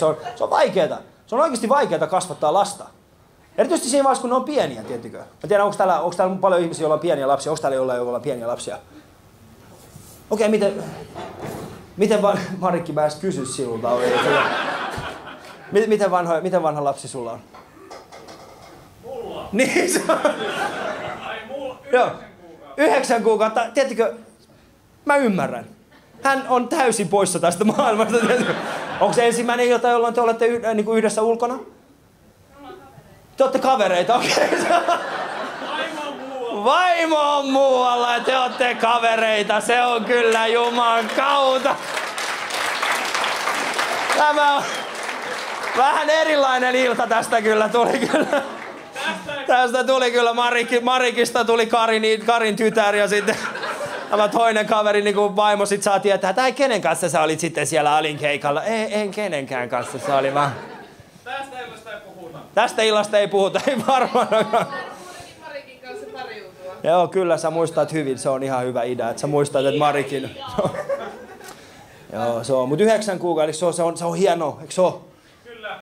Se on vaikeeta. Se on oikeasti vaikeeta kasvattaa lasta. Erityisesti siinä vaiheessa, kun ne on pieniä, tiettikö? Mä tiedän, onko täällä paljon ihmisiä, joilla on pieniä lapsia. Onko täällä jollain, joilla on pieniä lapsia? Okei, miten Marikki, mä edes kysy sinulta. Miten vanha lapsi sulla on? Mulla. Niin se on. Ai mulla 9 kuukautta. 9 kuukautta. Tiedättekö, mä ymmärrän. Hän on täysin poissa tästä maailmasta. Onko se ensimmäinen ilta, jolloin te olette yhdessä ulkona? Te olette kavereita, okei. Vaimo on muualla. Vaimo on muualla ja te olette kavereita. Se on kyllä Jumalan kautta. Tämä on vähän erilainen ilta tästä kyllä tuli kyllä. Tästä tuli kyllä Marikista tuli Karin tytär ja sitten tämä toinen kaveri, niin kuin vaimo sit saa tietää, että kenen kanssa sä olit sitten siellä alinkeikalla. En kenenkään kanssa, se oli vaan. Tästä illasta ei puhuta. Tästä illasta ei puhuta, ei varmaan. Marikin kanssa pariutua. Joo, kyllä sä muistat hyvin, se on ihan hyvä idea, että sä muistat, että Marikin. Joo, se on, mutta 9 kuukautta, se on hienoa, eikö se ole?